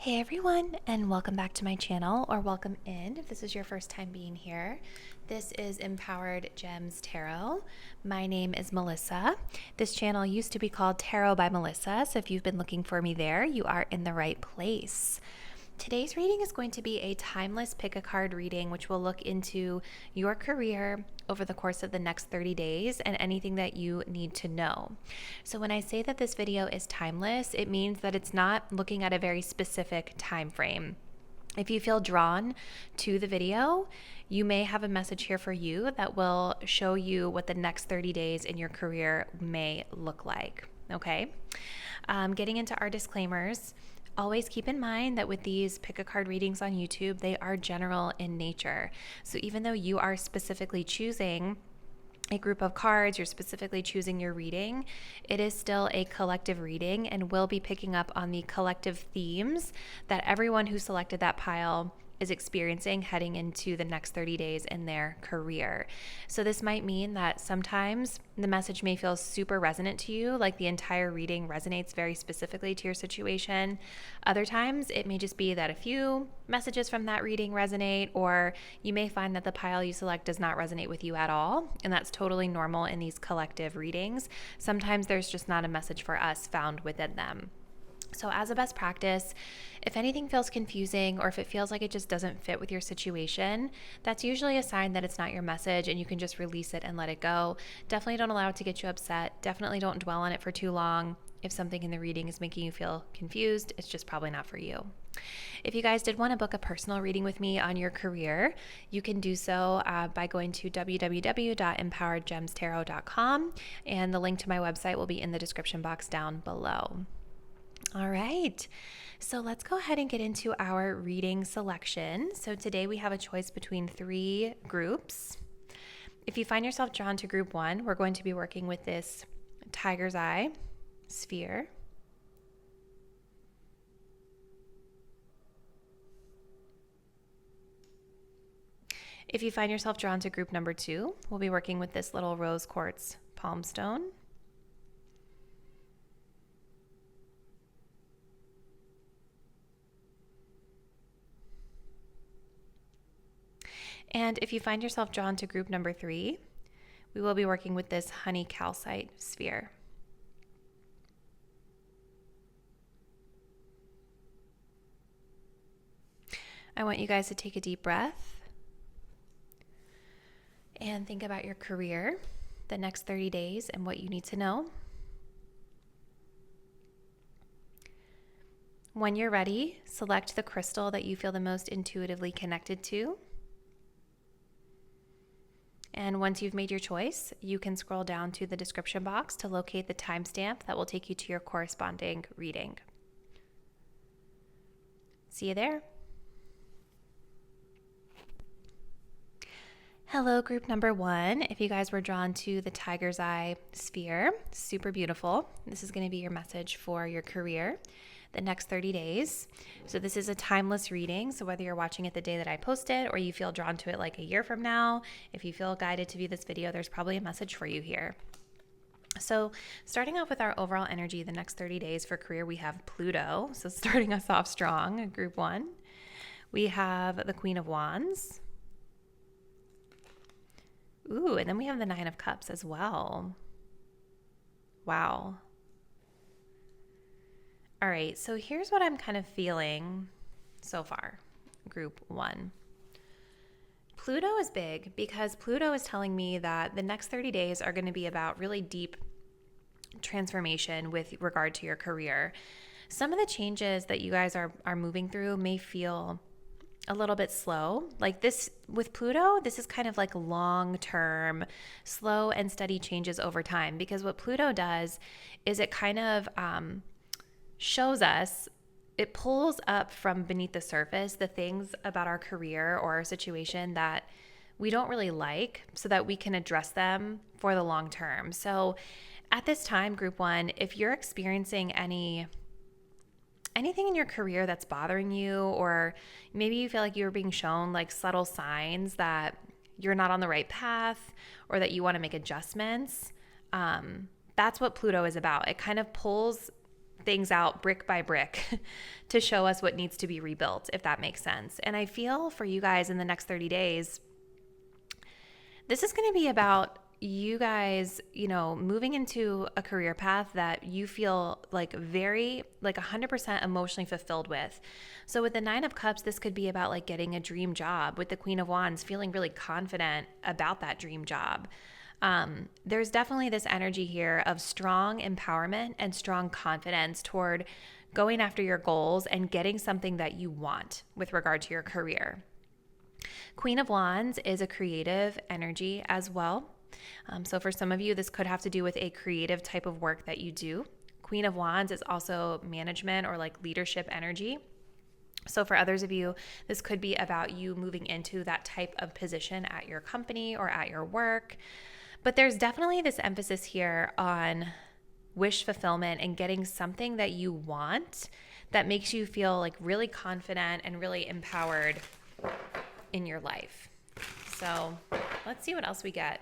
Hey everyone, and welcome back to my channel, or welcome in if this is your first time being here. This is Empowered Gems Tarot. My name is Melissa. This channel used to be called Tarot by Melissa, so if you've been looking for me there, you are in the right place. Today's reading is going to be a timeless pick a card reading, which will look into your career over the course of the next 30 days and anything that you need to know. So when I say that this video is timeless, it means that it's not looking at a very specific time frame. If you feel drawn to the video, you may have a message here for you that will show you what the next 30 days in your career may look like. Okay? Getting into our disclaimers. Always keep in mind that with these pick a card readings on YouTube, they are general in nature. So even though you are specifically choosing a group of cards, you're specifically choosing your reading, it is still a collective reading and will be picking up on the collective themes that everyone who selected that pile is experiencing heading into the next 30 days in their career. So this might mean that sometimes the message may feel super resonant to you, like the entire reading resonates very specifically to your situation. Other times it may just be that a few messages from that reading resonate, or you may find that the pile you select does not resonate with you at all, and that's totally normal in these collective readings. Sometimes there's just not a message for us found within them. So as a best practice, if anything feels confusing or if it feels like it just doesn't fit with your situation, that's usually a sign that it's not your message and you can just release it and let it go. Definitely don't allow it to get you upset. Definitely don't dwell on it for too long. If something in the reading is making you feel confused, it's just probably not for you. If you guys did want to book a personal reading with me on your career, you can do so by going to www.EmpoweredGemsTarot.com, and the link to my website will be in the description box down below. All right, so let's go ahead and get into our reading selection. So today we have a choice between 3 groups. If you find yourself drawn to group 1, we're going to be working with this tiger's eye sphere. If you find yourself drawn to group number 2, we'll be working with this little rose quartz palm stone. And if you find yourself drawn to group number 3, we will be working with this honey calcite sphere. I want you guys to take a deep breath and think about your career, the next 30 days, and what you need to know. When you're ready, select the crystal that you feel the most intuitively connected to. And once you've made your choice, you can scroll down to the description box to locate the timestamp that will take you to your corresponding reading. See you there. Hello, group number 1. If you guys were drawn to the tiger's eye sphere, super beautiful. This is going to be your message for your career the next 30 days. So this is a timeless reading. So whether you're watching it the day that I post it or you feel drawn to it like a year from now, if you feel guided to view this video, there's probably a message for you here. So starting off with our overall energy the next 30 days for career, we have Pluto. So starting us off strong, group 1. We have the Queen of Wands. Ooh, and then we have the 9 of Cups as well. Wow. All right, so here's what I'm kind of feeling so far, group 1. Pluto is big because Pluto is telling me that the next 30 days are going to be about really deep transformation with regard to your career. Some of the changes that you guys are moving through may feel a little bit slow. Like this with Pluto, this is kind of like long-term, slow and steady changes over time, because what Pluto does is it kind of shows us, it pulls up from beneath the surface the things about our career or our situation that we don't really like so that we can address them for the long term. So at this time, group 1, if you're experiencing anything in your career that's bothering you, or maybe you feel like you're being shown like subtle signs that you're not on the right path or that you want to make adjustments, that's what Pluto is about. It kind of pulls things out brick by brick to show us what needs to be rebuilt, if that makes sense. And I feel for you guys in the next 30 days, this is going to be about you guys, moving into a career path that you feel like 100% emotionally fulfilled with. So with the 9 of Cups, this could be about like getting a dream job. With the Queen of Wands, feeling really confident about that dream job. There's definitely this energy here of strong empowerment and strong confidence toward going after your goals and getting something that you want with regard to your career. Queen of Wands is a creative energy as well. So for some of you, this could have to do with a creative type of work that you do. Queen of Wands is also management or like leadership energy. So for others of you, this could be about you moving into that type of position at your company or at your work. But there's definitely this emphasis here on wish fulfillment and getting something that you want that makes you feel like really confident and really empowered in your life. So let's see what else we get.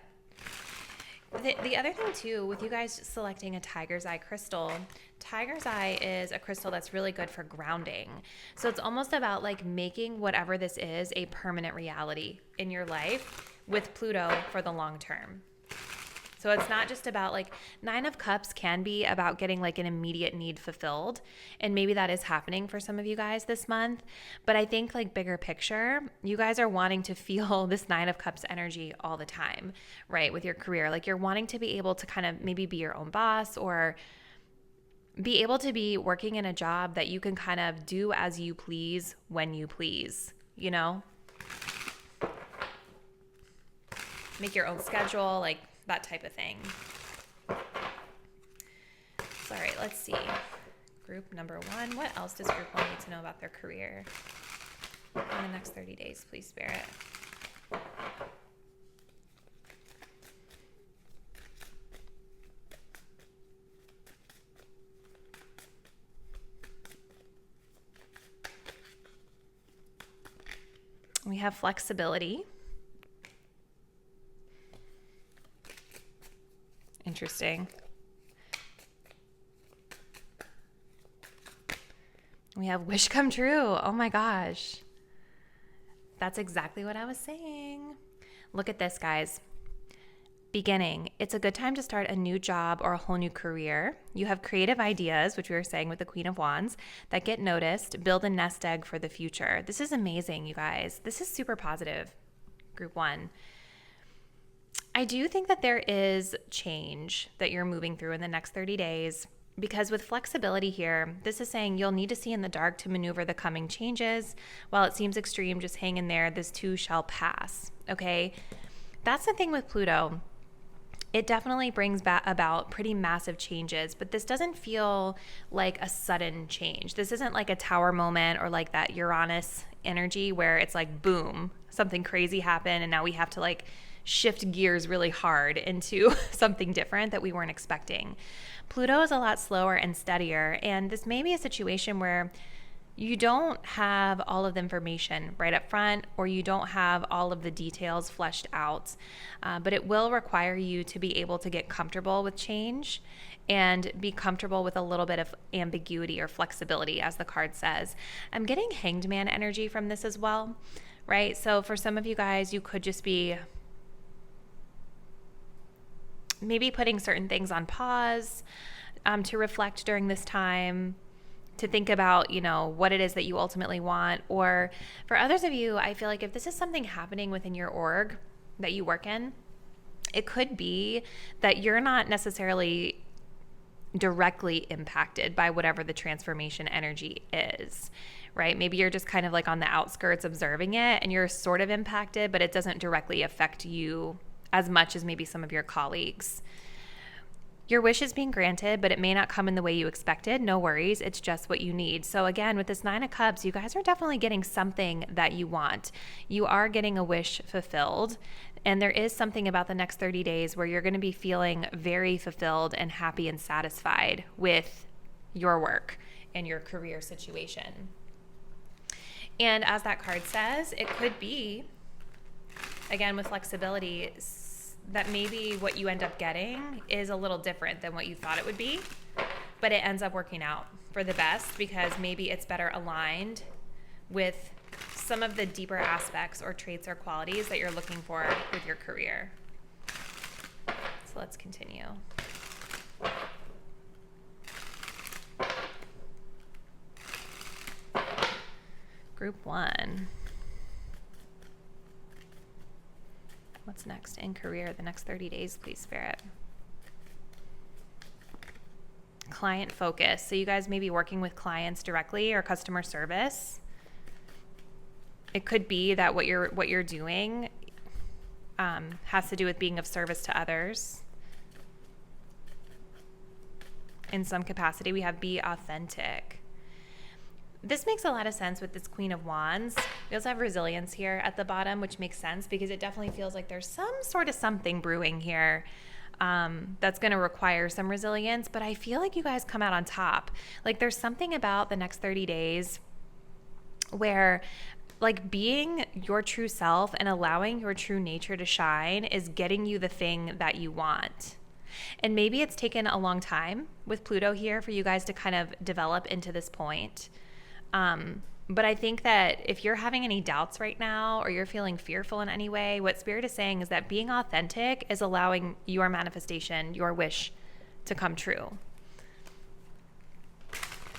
The other thing too, with you guys selecting a tiger's eye crystal, tiger's eye is a crystal that's really good for grounding. So it's almost about like making whatever this is a permanent reality in your life with Pluto for the long term. So it's not just about like 9 of Cups can be about getting like an immediate need fulfilled. And maybe that is happening for some of you guys this month. But I think like bigger picture, you guys are wanting to feel this 9 of Cups energy all the time, right? With your career, like you're wanting to be able to kind of maybe be your own boss or be able to be working in a job that you can kind of do as you please when you please, make your own schedule, like that type of thing. So, all right, let's see. Group number 1. What else does group 1 need to know about their career in the next 30 days, please, Spirit? We have flexibility. Interesting. We have wish come true. Oh my gosh. That's exactly what I was saying. Look at this, guys. Beginning. It's a good time to start a new job or a whole new career. You have creative ideas, which we were saying with the Queen of Wands, that get noticed. Build a nest egg for the future. This is amazing, you guys. This is super positive. Group 1. I do think that there is change that you're moving through in the next 30 days because with flexibility here, this is saying you'll need to see in the dark to maneuver the coming changes. While it seems extreme, just hang in there. This too shall pass, okay? That's the thing with Pluto. It definitely brings about pretty massive changes, but this doesn't feel like a sudden change. This isn't like a tower moment or like that Uranus energy where it's like, boom, something crazy happened and now we have to like shift gears really hard into something different that we weren't expecting. Pluto is a lot slower and steadier, and this may be a situation where you don't have all of the information right up front or you don't have all of the details fleshed out, but it will require you to be able to get comfortable with change and be comfortable with a little bit of ambiguity or flexibility, as the card says. I'm getting Hanged Man energy from this as well, right? So for some of you guys, you could just be maybe putting certain things on pause to reflect during this time, to think about, what it is that you ultimately want. Or for others of you, I feel like if this is something happening within your org that you work in, it could be that you're not necessarily directly impacted by whatever the transformation energy is, right? Maybe you're just kind of like on the outskirts observing it and you're sort of impacted, but it doesn't directly affect you as much as maybe some of your colleagues. Your wish is being granted, but it may not come in the way you expected. No worries. It's just what you need. So again, with this 9 of Cups, you guys are definitely getting something that you want. You are getting a wish fulfilled. And there is something about the next 30 days where you're going to be feeling very fulfilled and happy and satisfied with your work and your career situation. And as that card says, it could be, again, with flexibility, that maybe what you end up getting is a little different than what you thought it would be, but it ends up working out for the best because maybe it's better aligned with some of the deeper aspects or traits or qualities that you're looking for with your career. So let's continue. Group 1. What's next in career? The next 30 days, please, Spirit. Client focus. So you guys may be working with clients directly or customer service. It could be that what you're doing has to do with being of service to others. In some capacity, we have be authentic. This makes a lot of sense with this Queen of Wands. We also have resilience here at the bottom, which makes sense because it definitely feels like there's some sort of something brewing here that's going to require some resilience. But I feel like you guys come out on top. Like there's something about the next 30 days where like being your true self and allowing your true nature to shine is getting you the thing that you want. And maybe it's taken a long time with Pluto here for you guys to kind of develop into this point. But I think that if you're having any doubts right now or you're feeling fearful in any way, what Spirit is saying is that being authentic is allowing your manifestation, your wish to come true.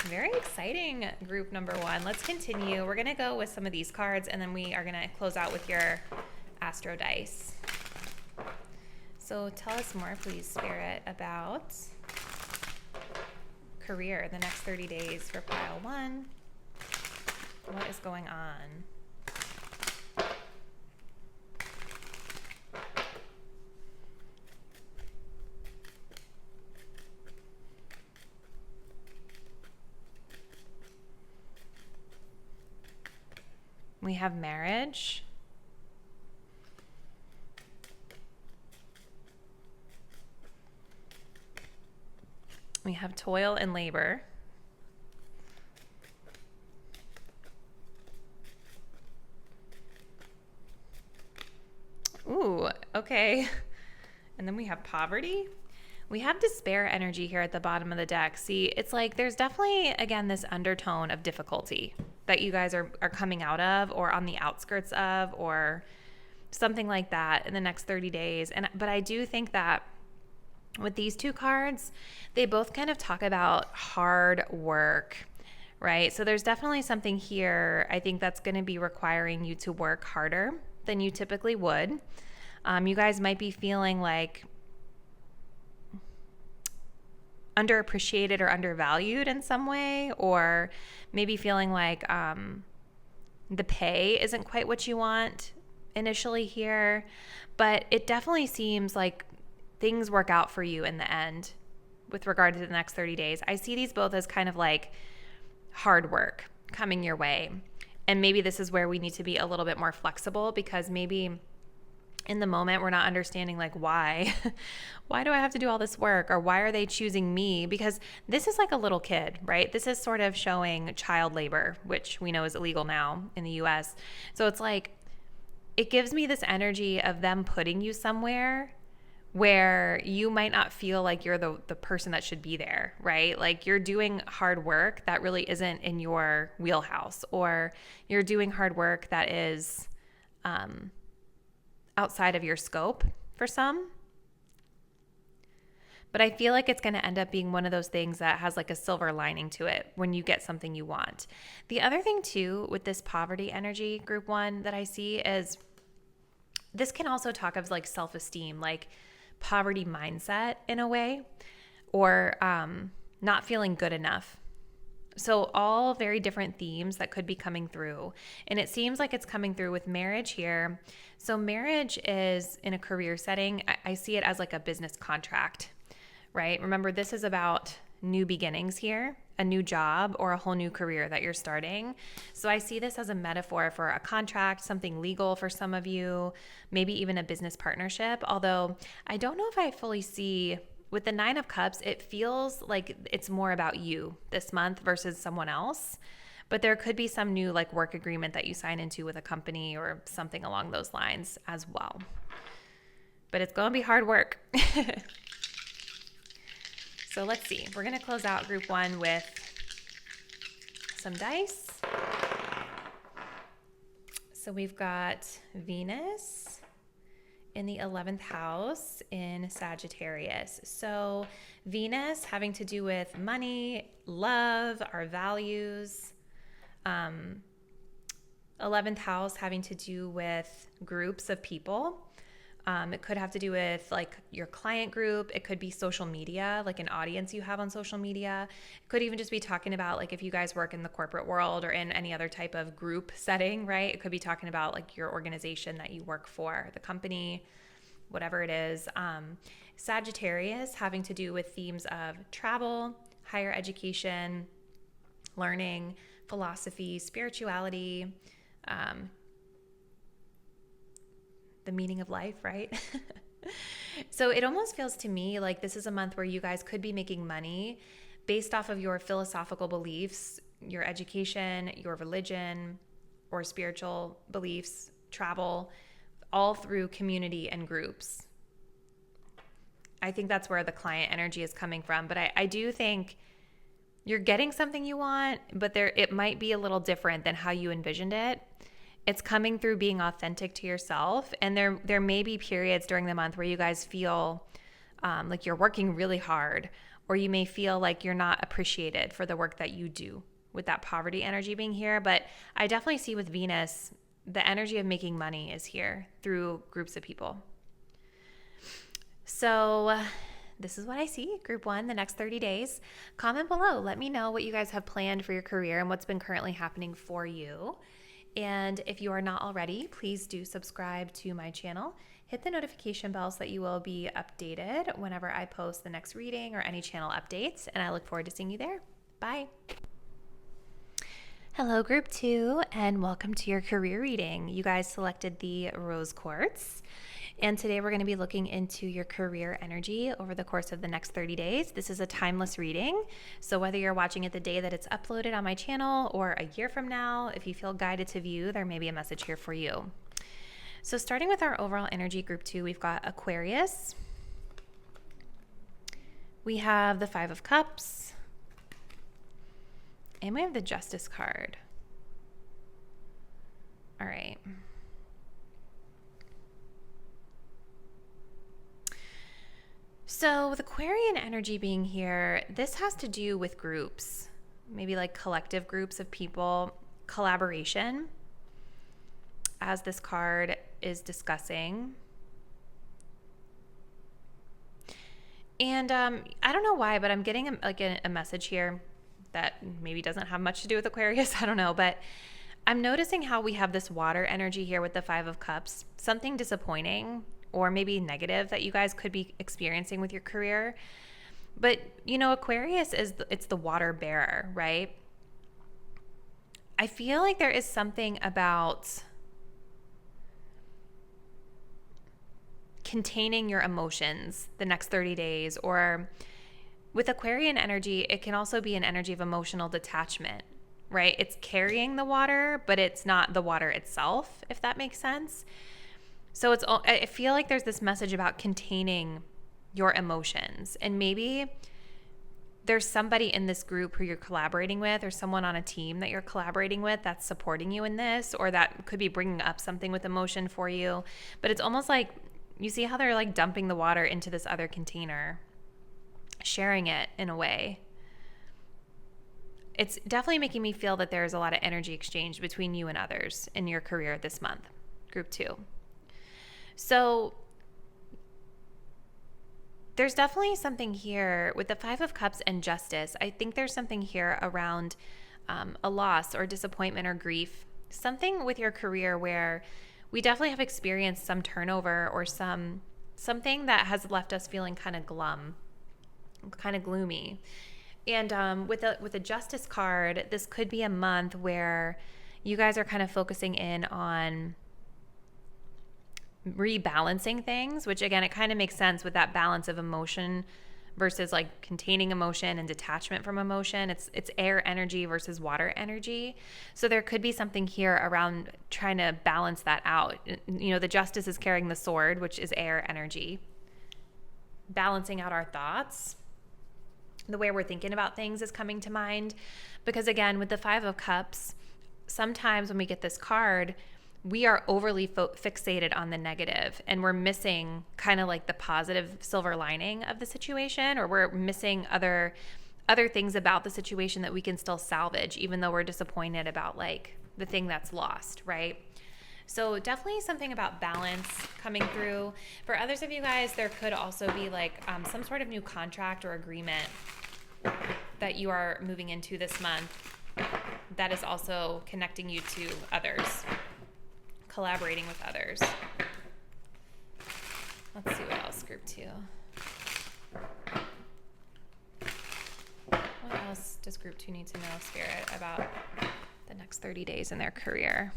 Very exciting group number 1. Let's continue. We're going to go with some of these cards and then we are going to close out with your Astro Dice. So tell us more, please, Spirit, about career the next 30 days for pile 1. What is going on? We have marriage. We have toil and labor. Ooh, okay. And then we have poverty. We have despair energy here at the bottom of the deck. See, it's like there's definitely, again, this undertone of difficulty that you guys are coming out of or on the outskirts of or something like that in the next 30 days. But I do think that with these two cards, they both kind of talk about hard work, right? So there's definitely something here, I think, that's going to be requiring you to work harder than you typically would. You guys might be feeling like underappreciated or undervalued in some way, or maybe feeling like the pay isn't quite what you want initially here. But it definitely seems like things work out for you in the end with regard to the next 30 days. I see these both as kind of like hard work coming your way. And maybe this is where we need to be a little bit more flexible because maybe in the moment we're not understanding like why do I have to do all this work, or why are they choosing me? Because this is like a little kid, right? This is sort of showing child labor, which we know is illegal now in the US. So it's like, it gives me this energy of them putting you somewhere where you might not feel like you're the person that should be there, right? Like you're doing hard work that really isn't in your wheelhouse, or you're doing hard work that is outside of your scope for some. But I feel like it's going to end up being one of those things that has like a silver lining to it when you get something you want. The other thing too with this poverty energy, group 1, that I see is this can also talk of like self-esteem, like poverty mindset in a way, or not feeling good enough. So all very different themes that could be coming through. And it seems like it's coming through with marriage here. So marriage is in a career setting. I see it as like a business contract, right? Remember, this is about new beginnings here, a new job or a whole new career that you're starting. So I see this as a metaphor for a contract, something legal for some of you, maybe even a business partnership. Although I don't know if I fully see, with the 9 of Cups, it feels like it's more about you this month versus someone else. But there could be some new like work agreement that you sign into with a company or something along those lines as well. But it's going to be hard work. So let's see. We're going to close out group 1 with some dice. So we've got Venus in the 11th house in Sagittarius. So Venus having to do with money, love, our values. 11th house having to do with groups of people. It could have to do with like your client group. It could be social media, like an audience you have on social media. It could even just be talking about like if you guys work in the corporate world or in any other type of group setting, right? It could be talking about like your organization that you work for, the company, whatever it is. Sagittarius having to do with themes of travel, higher education, learning, philosophy, spirituality, the meaning of life, right? So it almost feels to me like this is a month where you guys could be making money based off of your philosophical beliefs, your education, your religion, or spiritual beliefs, travel, all through community and groups. I think that's where the client energy is coming from. But I do think you're getting something you want, but it might be a little different than how you envisioned it. It's coming through being authentic to yourself. And there may be periods during the month where you guys feel like you're working really hard, or you may feel like you're not appreciated for the work that you do with that poverty energy being here. But I definitely see with Venus, the energy of making money is here through groups of people. So this is what I see, group 1, the next 30 days. Comment below. Let me know what you guys have planned for your career and what's been currently happening for you. And if you are not already, please do subscribe to my channel. Hit the notification bell so that you will be updated whenever I post the next reading or any channel updates. And I look forward to seeing you there. Bye. Hello, group 2, and welcome to your career reading. You guys selected the Rose Quartz. And today we're going to be looking into your career energy over the course of the next 30 days. This is a timeless reading. So whether you're watching it the day that it's uploaded on my channel or a year from now, if you feel guided to view, there may be a message here for you. So starting with our overall energy, group 2, we've got Aquarius. We have the 5 of Cups. And we have the Justice card. All right. So with Aquarian energy being here, this has to do with groups, maybe like collective groups of people, collaboration, as this card is discussing. And I don't know why, but I'm getting a message here that maybe doesn't have much to do with Aquarius. I don't know, but I'm noticing how we have this water energy here with the 5 of Cups, something disappointing or maybe negative that you guys could be experiencing with your career. But, you know, Aquarius it's the water bearer, right? I feel like there is something about containing your emotions the next 30 days, or with Aquarian energy, it can also be an energy of emotional detachment, right? It's carrying the water, but it's not the water itself, if that makes sense. So I feel like there's this message about containing your emotions, and maybe there's somebody in this group who you're collaborating with, or someone on a team that you're collaborating with that's supporting you in this, or that could be bringing up something with emotion for you. But it's almost like, you see how they're like dumping the water into this other container, sharing it in a way. It's definitely making me feel that there's a lot of energy exchange between you and others in your career this month, group 2. So there's definitely something here with the 5 of Cups and Justice. I think there's something here around a loss or disappointment or grief, something with your career where we definitely have experienced some turnover or something that has left us feeling kind of glum, kind of gloomy. And with a Justice card, this could be a month where you guys are kind of focusing in on rebalancing things, which again, it kind of makes sense with that balance of emotion versus like containing emotion and detachment from emotion. It's air energy versus water energy. So there could be something here around trying to balance that out. You know, the Justice is carrying the sword, which is air energy, balancing out our thoughts. the way we're thinking about things is coming to mind. Because again, with the Five of Cups, sometimes when we get this card, we are overly fixated on the negative, and we're missing kind of like the positive silver lining of the situation, or we're missing other things about the situation that we can still salvage, even though we're disappointed about like the thing that's lost, right? So definitely something about balance coming through. For others of you guys, there could also be like some sort of new contract or agreement that you are moving into this month that is also connecting you to others, collaborating with others. Let's see what else, group 2. What else does group 2 need to know, Spirit, about the next 30 days in their career?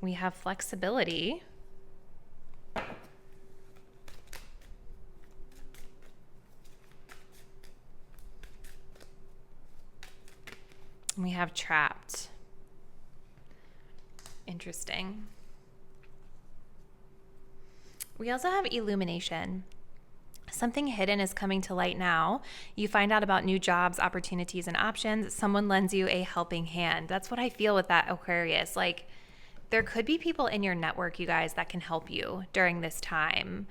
We have flexibility. We have trapped. Interesting. We also have illumination. Something hidden is coming to light now. You find out about new jobs, opportunities, and options. Someone lends you a helping hand. That's what I feel with that Aquarius. Like, there could be people in your network, you guys, that can help you during this time.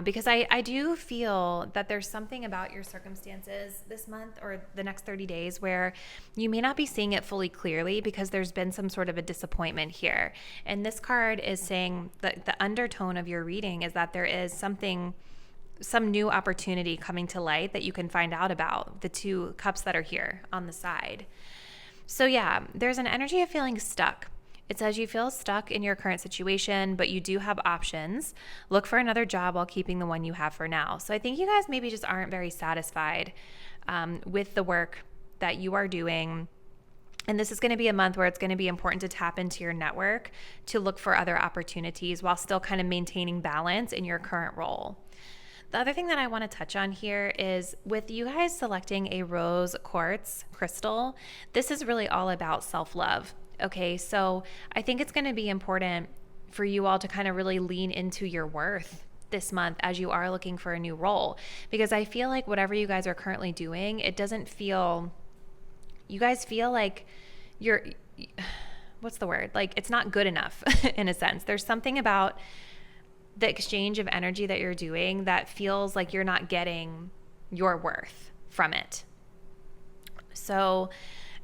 Because I do feel that there's something about your circumstances this month or the next 30 days where you may not be seeing it fully clearly because there's been some sort of a disappointment here. And this card is saying that the undertone of your reading is that there is some new opportunity coming to light that you can find out about, the 2 cups that are here on the side. So yeah, there's an energy of feeling stuck. It says you feel stuck in your current situation, but you do have options. Look for another job while keeping the one you have for now. So I think you guys maybe just aren't very satisfied with the work that you are doing. And this is going to be a month where it's going to be important to tap into your network to look for other opportunities while still kind of maintaining balance in your current role. The other thing that I want to touch on here is with you guys selecting a rose quartz crystal, this is really all about self-love. Okay, so I think it's going to be important for you all to kind of really lean into your worth this month as you are looking for a new role, because I feel like whatever you guys are currently doing, you guys feel like what's the word? Like it's not good enough in a sense. There's something about the exchange of energy that you're doing that feels like you're not getting your worth from it. So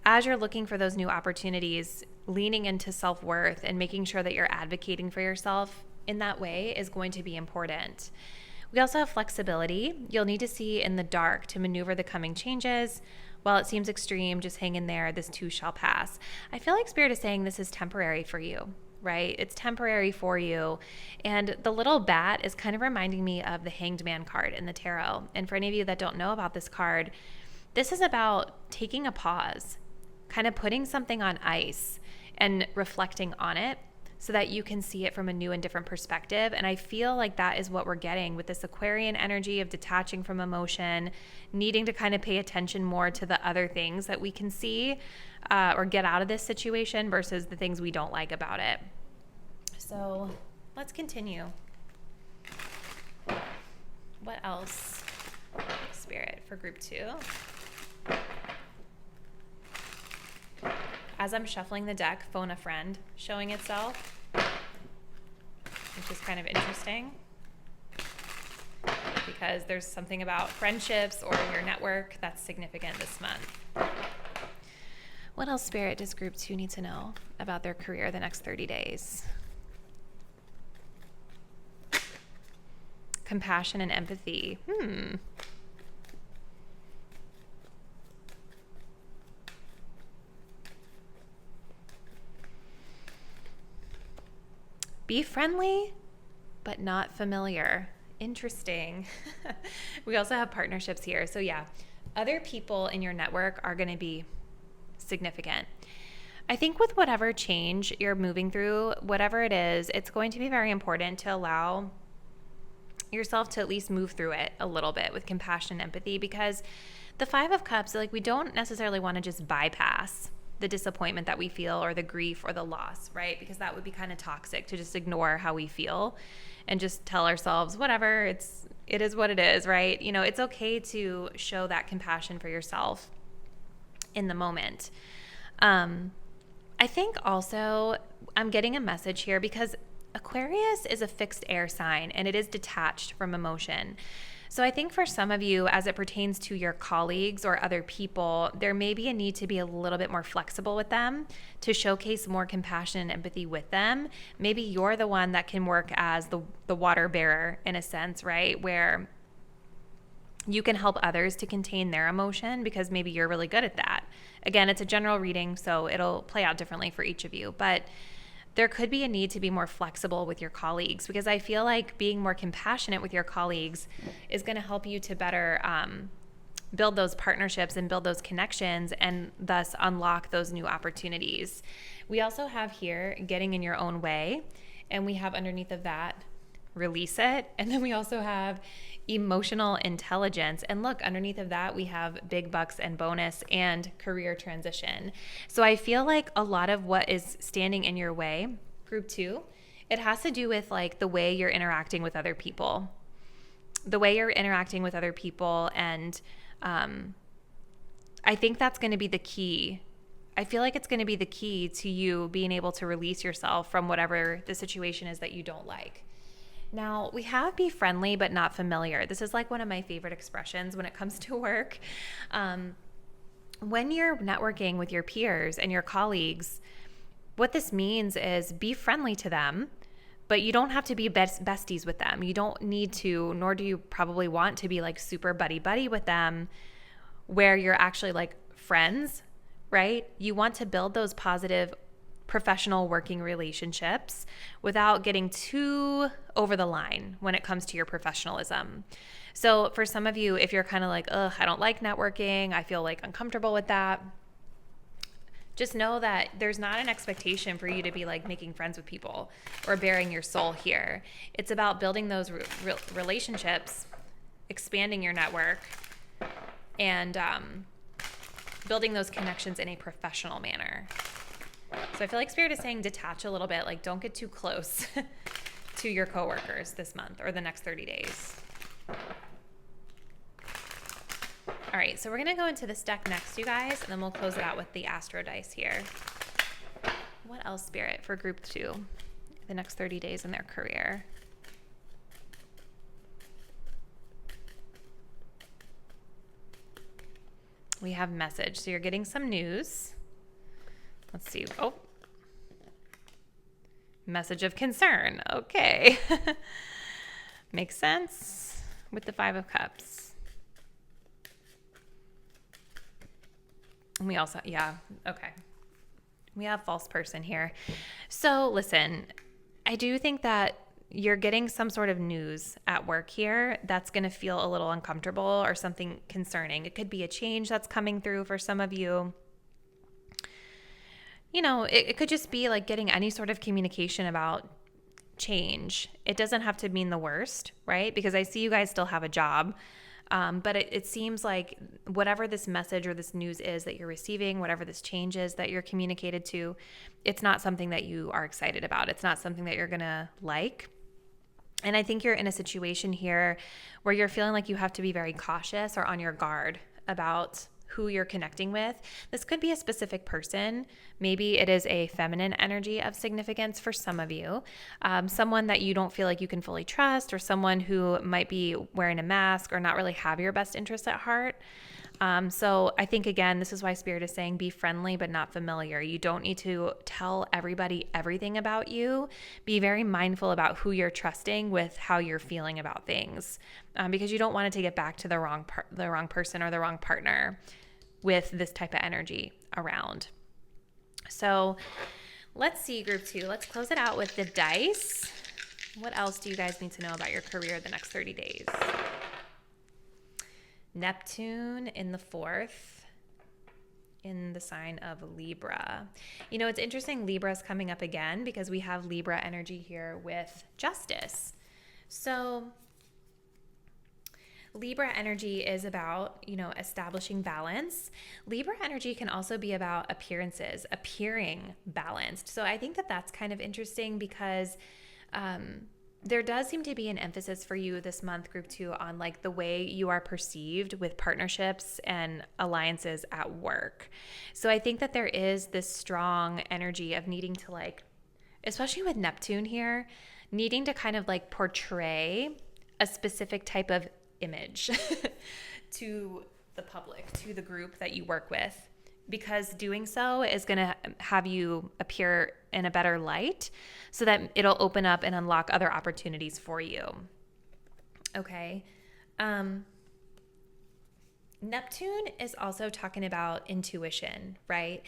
as you're looking for those new opportunities, leaning into self-worth and making sure that you're advocating for yourself in that way is going to be important. We also have flexibility. You'll need to see in the dark to maneuver the coming changes. While it seems extreme, just hang in there. This too shall pass. I feel like Spirit is saying this is temporary for you, right? It's temporary for you. And the little bat is kind of reminding me of the Hanged Man card in the tarot. And for any of you that don't know about this card, this is about taking a pause, kind of putting something on ice and reflecting on it so that you can see it from a new and different perspective. And I feel like that is what we're getting with this Aquarian energy of detaching from emotion, needing to kind of pay attention more to the other things that we can see or get out of this situation versus the things we don't like about it. So let's continue. What else, Spirit, for group 2? As I'm shuffling the deck, phone a friend showing itself, which is kind of interesting because there's something about friendships or your network that's significant this month. What else, Spirit, does group 2 need to know about their career the next 30 days? Compassion and empathy. Be friendly, but not familiar. Interesting. We also have partnerships here. So yeah, other people in your network are going to be significant. I think with whatever change you're moving through, whatever it is, it's going to be very important to allow yourself to at least move through it a little bit with compassion and empathy, because the Five of Cups, like, we don't necessarily want to just bypass the disappointment that we feel or the grief or the loss, right? Because that would be kind of toxic to just ignore how we feel and just tell ourselves, whatever, it is what it is, right? You know, it's okay to show that compassion for yourself in the moment. I think also I'm getting a message here because Aquarius is a fixed air sign and it is detached from emotion. So I think for some of you, as it pertains to your colleagues or other people, there may be a need to be a little bit more flexible with them, to showcase more compassion and empathy with them. Maybe you're the one that can work as the water bearer in a sense, right? Where you can help others to contain their emotion because maybe you're really good at that. Again, it's a general reading, so it'll play out differently for each of you. But there could be a need to be more flexible with your colleagues, because I feel like being more compassionate with your colleagues is going to help you to better build those partnerships and build those connections and thus unlock those new opportunities. We also have here getting in your own way, and we have underneath of that release it. And then we also have emotional intelligence. And look, underneath of that, we have big bucks and bonus and career transition. So I feel like a lot of what is standing in your way, group 2, it has to do with like the way you're interacting with other people, And I think that's going to be the key. I feel like it's going to be the key to you being able to release yourself from whatever the situation is that you don't like. Now, we have be friendly but not familiar. This is like one of my favorite expressions when it comes to work. When you're networking with your peers and your colleagues, what this means is be friendly to them, but you don't have to be besties with them. You don't need to, nor do you probably want to be like super buddy-buddy with them where you're actually like friends, right? You want to build those positive professional working relationships without getting too over the line when it comes to your professionalism. So for some of you, if you're kind of like, ugh, I don't like networking, I feel like uncomfortable with that, just know that there's not an expectation for you to be like making friends with people or bearing your soul here. It's about building those relationships, expanding your network, and building those connections in a professional manner. So I feel like Spirit is saying detach a little bit, like don't get too close to your coworkers this month or the next 30 days. All right, so we're going to go into this deck next, you guys, and then we'll close it out with the Astro Dice here. What else, Spirit, for group 2, the next 30 days in their career? We have message. So you're getting some news. Let's see. Oh, message of concern. Okay. Makes sense with the 5 of Cups. And we also, yeah, okay. We have false person here. So listen, I do think that you're getting some sort of news at work here that's going to feel a little uncomfortable or something concerning. It could be a change that's coming through for some of you. You know, it could just be like getting any sort of communication about change. It doesn't have to mean the worst, right? Because I see you guys still have a job. But it seems like whatever this message or this news is that you're receiving, whatever this change is that you're communicated to, it's not something that you are excited about. It's not something that you're going to like. And I think you're in a situation here where you're feeling like you have to be very cautious or on your guard about who you're connecting with. This could be a specific person. Maybe it is a feminine energy of significance for some of you, someone that you don't feel like you can fully trust, or someone who might be wearing a mask or not really have your best interests at heart. So I think, again, this is why Spirit is saying be friendly but not familiar. You don't need to tell everybody everything about you. Be very mindful about who you're trusting with how you're feeling about things, because you don't want it to get back to the wrong person or the wrong partner with this type of energy around. So let's see, group 2. Let's close it out with the dice. What else do you guys need to know about your career the next 30 days? Neptune in the 4th in the sign of Libra. You know, it's interesting, Libra's coming up again because we have Libra energy here with Justice. So Libra energy is about, establishing balance. Libra energy can also be about appearances, appearing balanced. So I think that that's kind of interesting because there does seem to be an emphasis for you this month, group 2, on like the way you are perceived with partnerships and alliances at work. So I think that there is this strong energy of needing to like, especially with Neptune here, needing to kind of like portray a specific type of image to the public, to the group that you work with, because doing so is going to have you appear in a better light so that it'll open up and unlock other opportunities for you. Okay. Neptune is also talking about intuition, right?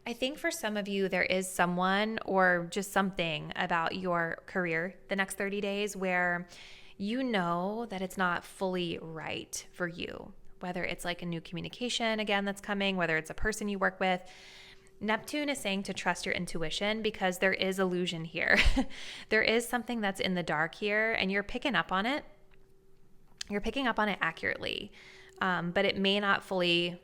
I think for some of you, there is someone or just something about your career the next 30 days where you know that it's not fully right for you, whether it's like a new communication again that's coming, whether it's a person you work with. Neptune is saying to trust your intuition because there is illusion here. There is something that's in the dark here and you're picking up on it. You're picking up on it accurately, but it may not fully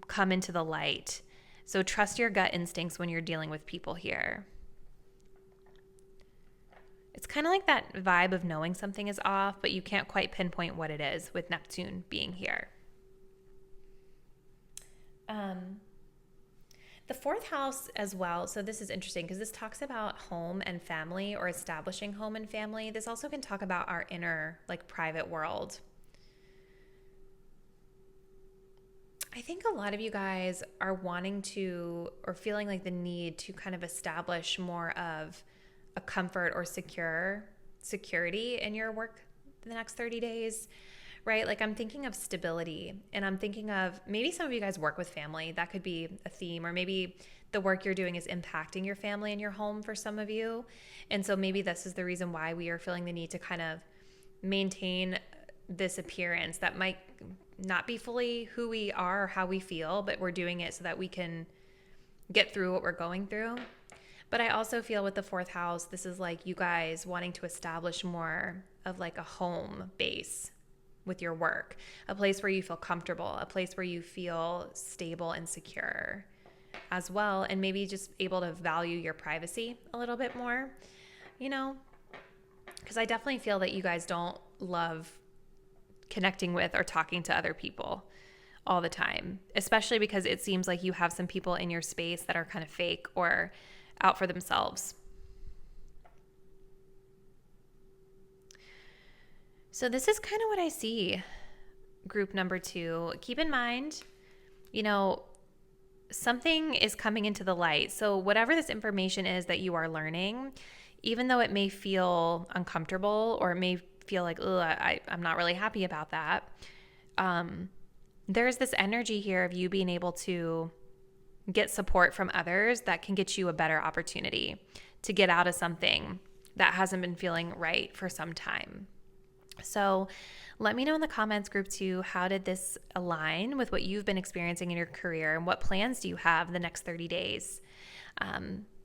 come into the light. So trust your gut instincts when you're dealing with people here. It's kind of like that vibe of knowing something is off, but you can't quite pinpoint what it is with Neptune being here. The 4th house as well. So this is interesting because this talks about home and family, or establishing home and family. This also can talk about our inner, like, private world. I think a lot of you guys are wanting to, or feeling like the need to kind of establish more of a comfort or security in your work the next 30 days, right? Like I'm thinking of stability, and I'm thinking of maybe some of you guys work with family. That could be a theme, or maybe the work you're doing is impacting your family and your home for some of you. And so maybe this is the reason why we are feeling the need to kind of maintain this appearance that might not be fully who we are or how we feel, but we're doing it so that we can get through what we're going through. But I also feel with the 4th house, this is like you guys wanting to establish more of like a home base with your work, a place where you feel comfortable, a place where you feel stable and secure as well, and maybe just able to value your privacy a little bit more, because I definitely feel that you guys don't love connecting with or talking to other people all the time, especially because it seems like you have some people in your space that are kind of fake or out for themselves. So this is kind of what I see, group number 2. Keep in mind, something is coming into the light. So whatever this information is that you are learning, even though it may feel uncomfortable or it may feel like, I'm not really happy about that, there's this energy here of you being able to get support from others that can get you a better opportunity to get out of something that hasn't been feeling right for some time. So let me know in the comments, group 2, how did this align with what you've been experiencing in your career, and what plans do you have the next 30 days?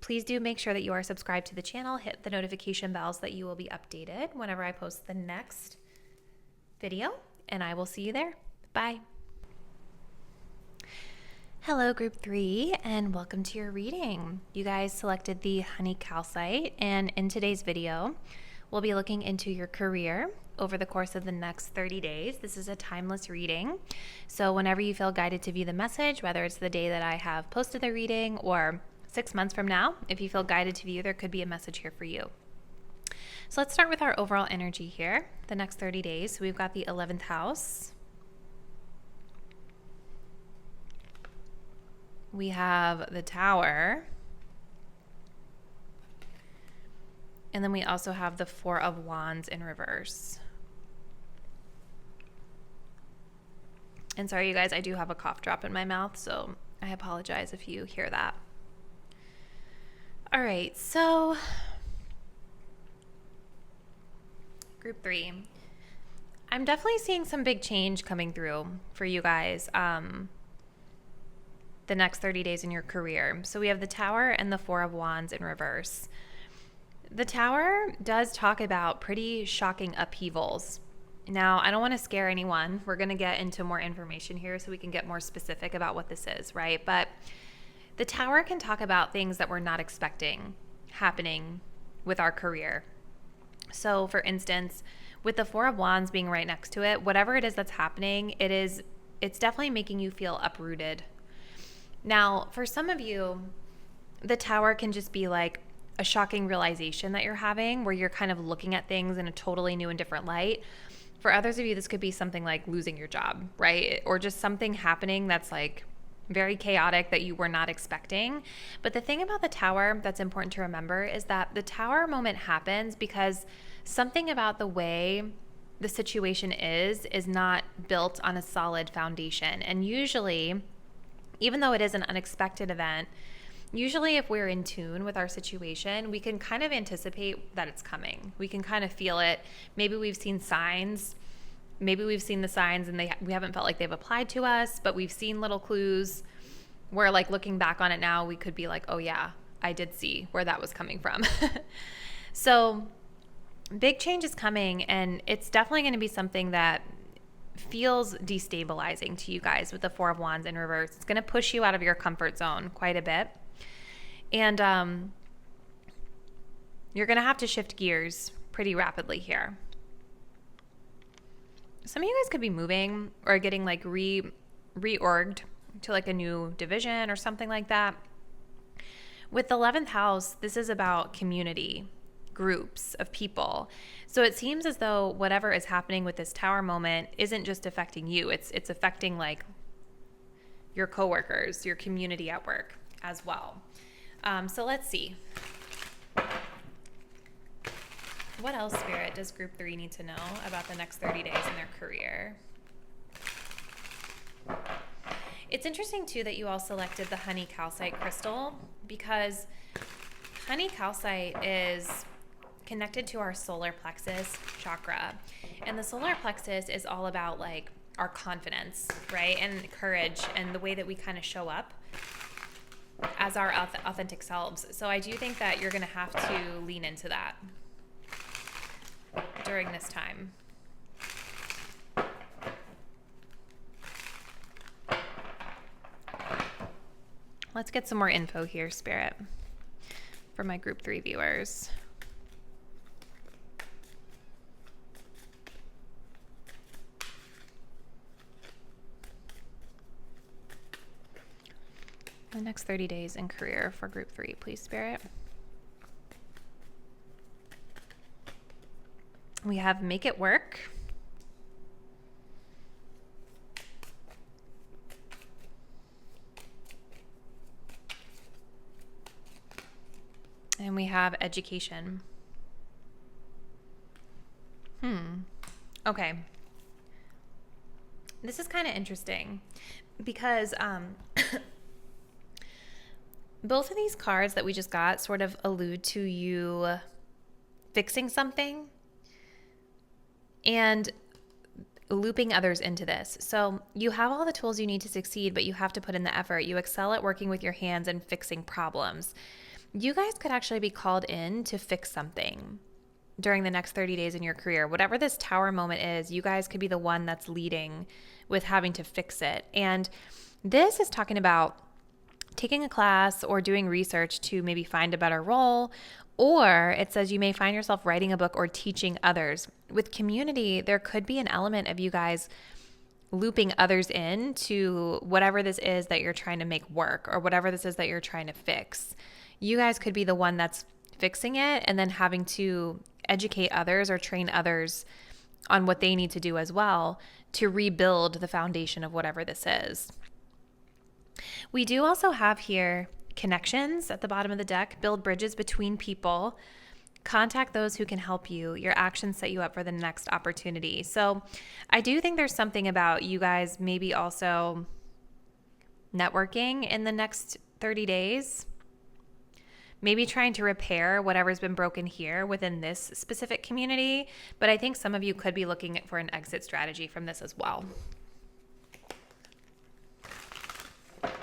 Please do make sure that you are subscribed to the channel, hit the notification bell so that you will be updated whenever I post the next video, and I will see you there. Bye. Hello, group 3, and welcome to your reading. You guys selected the Honey Calcite, and in today's video, we'll be looking into your career over the course of the next 30 days. This is a timeless reading, so whenever you feel guided to view the message, whether it's the day that I have posted the reading or 6 months from now, if you feel guided to view, there could be a message here for you. So let's start with our overall energy here, the next 30 days. So we've got the 11th house. We have the Tower. And then we also have the 4 of Wands in reverse. And sorry, you guys, I do have a cough drop in my mouth, so I apologize if you hear that. All right, so group 3. I'm definitely seeing some big change coming through for you guys the next 30 days in your career. So we have the Tower and the 4 of Wands in reverse. The Tower does talk about pretty shocking upheavals Now, I don't want to scare anyone. We're going to get into more information here so we can get more specific about what this is, right? But the Tower can talk about things that we're not expecting happening with our career. So, for instance, with the Four of Wands being right next to it, whatever it is that's happening, it's definitely making you feel uprooted. Now, for some of you, the Tower can just be like a shocking realization that you're having where you're kind of looking at things in a totally new and different light. For others of you, this could be something like losing your job, right? Or just something happening that's like very chaotic that you were not expecting. But the thing about the Tower that's important to remember is that the Tower moment happens because something about the way the situation is not built on a solid foundation. And usually, even though it is an unexpected event, usually if we're in tune with our situation, we can kind of anticipate that it's coming. We can kind of feel it. Maybe we've seen signs. Maybe we've seen the signs and we haven't felt like they've applied to us, but we've seen little clues where, like, looking back on it now, we could be like, oh yeah, I did see where that was coming from. So big change is coming, and it's definitely going to be something that feels destabilizing to you guys with the Four of Wands in reverse. It's going to push you out of your comfort zone quite a bit. And you're going to have to shift gears pretty rapidly here. Some of you guys could be moving or getting like reorged to like a new division or something like that. With the 11th house, this is about community, groups of people. So it seems as though whatever is happening with this Tower moment isn't just affecting you. It's affecting like your coworkers, your community at work as well. So let's see. What else, Spirit, does Group 3 need to know about the next 30 days in their career? It's interesting, too, that you all selected the honey calcite crystal, because honey calcite is connected to our solar plexus chakra. And the solar plexus is all about like our confidence, right? And courage and the way that we kind of show up as our authentic selves. So I do think that you're going to have to lean into that during this time. Let's get some more info here, Spirit, for my Group 3 viewers. The next 30 days in career for Group 3, please, Spirit. We have make it work. And we have education. Okay. This is kind of interesting because both of these cards that we just got sort of allude to you fixing something and looping others into this. So you have all the tools you need to succeed, but you have to put in the effort. You excel at working with your hands and fixing problems. You guys could actually be called in to fix something during the next 30 days in your career. Whatever this Tower moment is, you guys could be the one that's leading with having to fix it. And this is talking about taking a class or doing research to maybe find a better role, or it says you may find yourself writing a book or teaching others. With community, there could be an element of you guys looping others in to whatever this is that you're trying to make work or whatever this is that you're trying to fix. You guys could be the one that's fixing it and then having to educate others or train others on what they need to do as well to rebuild the foundation of whatever this is. We do also have here connections at the bottom of the deck, build bridges between people, contact those who can help you. Your actions set you up for the next opportunity. So I do think there's something about you guys maybe also networking in the next 30 days. Maybe trying to repair whatever's been broken here within this specific community. But I think some of you could be looking for an exit strategy from this as well.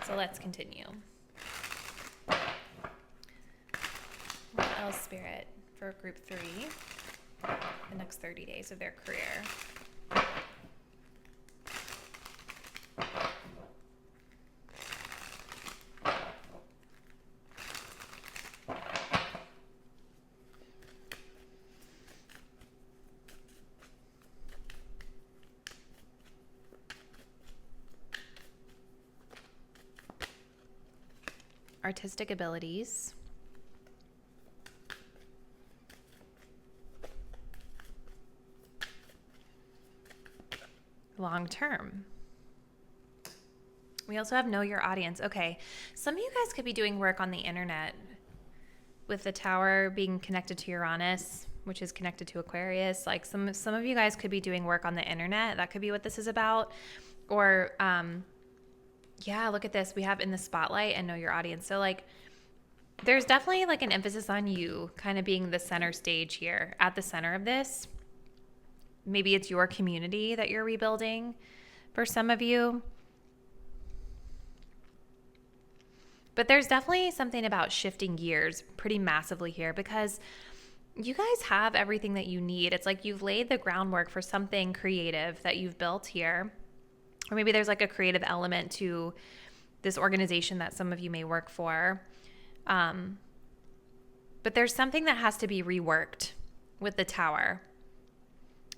So let's continue. What else, Spirit, for Group 3, the next 30 days of their career? artistic abilities, long term. We also have know your audience. Okay, some of you guys could be doing work on the internet with the tower being connected to Uranus, which is connected to Aquarius. Like some of you guys could be doing work on the internet. That could be what this is about. Or yeah, look at this. We have in the spotlight and know your audience. So like there's definitely like an emphasis on you kind of being the center stage here, at the center of this. Maybe it's your community that you're rebuilding for some of you. But there's definitely something about shifting gears pretty massively here because you guys have everything that you need. It's like you've laid the groundwork for something creative that you've built here. Or maybe there's like a creative element to this organization that some of you may work for. But there's something that has to be reworked with the tower.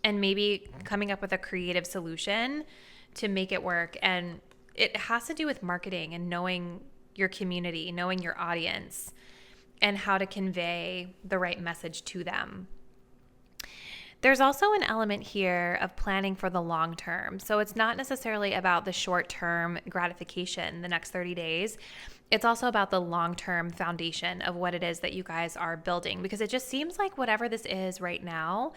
And maybe coming up with a creative solution to make it work. And it has to do with marketing and knowing your community, knowing your audience, and how to convey the right message to them. There's also an element here of planning for the long term. So it's not necessarily about the short-term gratification the next 30 days. It's also about the long-term foundation of what it is that you guys are building, because it just seems like whatever this is right now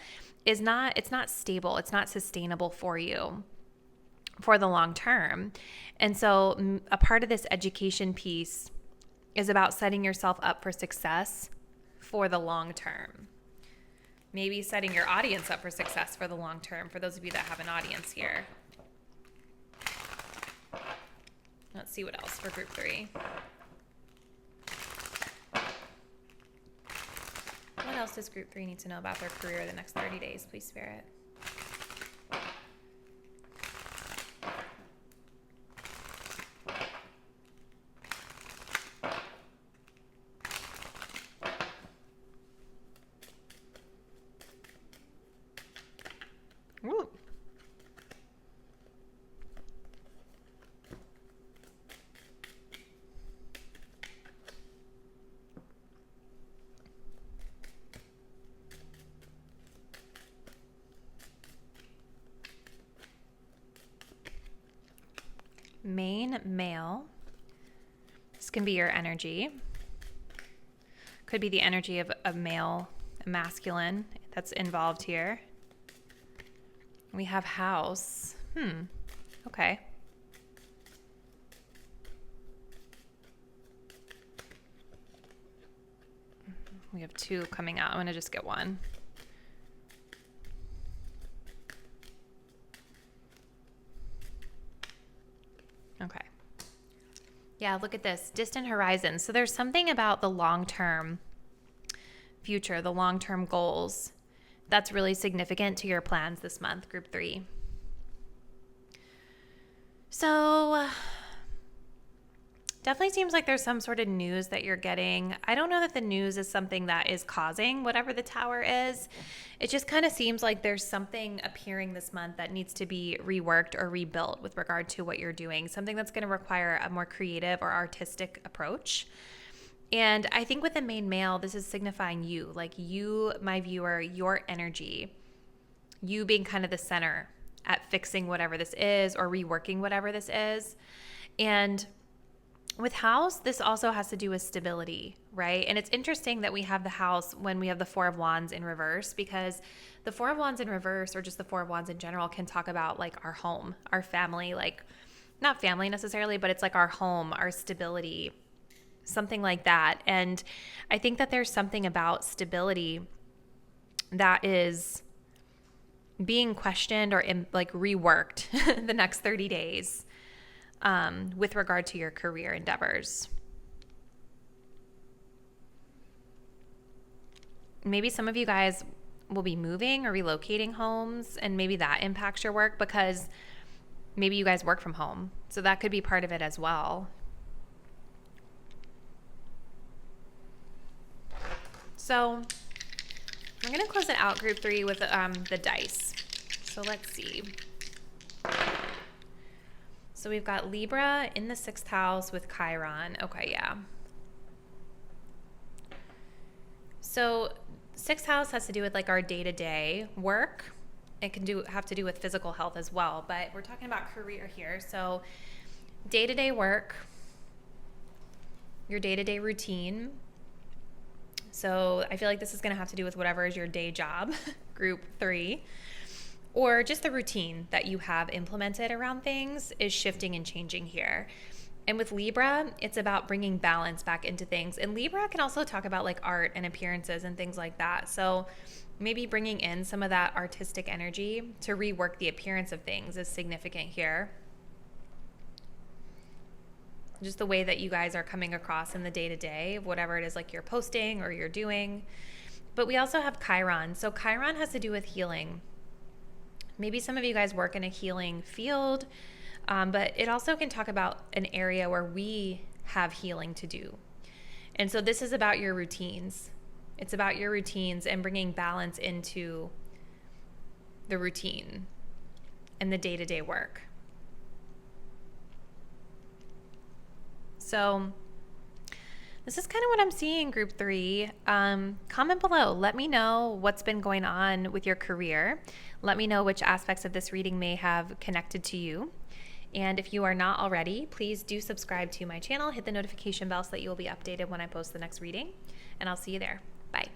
it's not stable. It's not sustainable for you for the long term. And so a part of this education piece is about setting yourself up for success for the long term. Maybe setting your audience up for success for the long term, for those of you that have an audience here. Let's see what else for group 3. What else does group 3 need to know about their career the next 30 days, please, Spirit? Ooh. Main male. This can be your energy. Could be the energy of a male, a masculine that's involved here. We have house. Okay. We have 2 coming out. I'm going to just get 1. Okay. Yeah, look at this. Distant horizon. So there's something about the long-term future, the long-term goals, that's really significant to your plans this month, group 3. So definitely seems like there's some sort of news that you're getting. I don't know that the news is something that is causing whatever the tower is. It just kind of seems like there's something appearing this month that needs to be reworked or rebuilt with regard to what you're doing, something that's going to require a more creative or artistic approach. And I think with the main male, this is signifying you, like you, my viewer, your energy, you being kind of the center at fixing whatever this is or reworking whatever this is. And with house, this also has to do with stability, right? And it's interesting that we have the house when we have the 4 of Wands in reverse, because the 4 of Wands in reverse, or just the 4 of Wands in general, can talk about like our home, our family, like not family necessarily, but it's like our home, our stability, something like that. And I think that there's something about stability that is being questioned or like reworked the next 30 days with regard to your career endeavors. Maybe some of you guys will be moving or relocating homes, and maybe that impacts your work because maybe you guys work from home. So that could be part of it as well. So I'm going to close it out, group 3, with the dice. So let's see. So we've got Libra in the 6th house with Chiron. Okay, yeah. So 6th house has to do with like our day-to-day work. It can have to do with physical health as well, but we're talking about career here. So day-to-day work, your day-to-day routine. So I feel like this is going to have to do with whatever is your day job, group 3, or just the routine that you have implemented around things is shifting and changing here. And with Libra, it's about bringing balance back into things. And Libra can also talk about like art and appearances and things like that. So maybe bringing in some of that artistic energy to rework the appearance of things is significant here. Just the way that you guys are coming across in the day-to-day of whatever it is like you're posting or you're doing. But we also have Chiron. So Chiron has to do with healing. Maybe some of you guys work in a healing field, but it also can talk about an area where we have healing to do. And so this is about your routines. It's about your routines and bringing balance into the routine and the day-to-day work. So this is kind of what I'm seeing, group 3. Comment below. Let me know what's been going on with your career. Let me know which aspects of this reading may have connected to you. And if you are not already, please do subscribe to my channel. Hit the notification bell so that you will be updated when I post the next reading. And I'll see you there. Bye.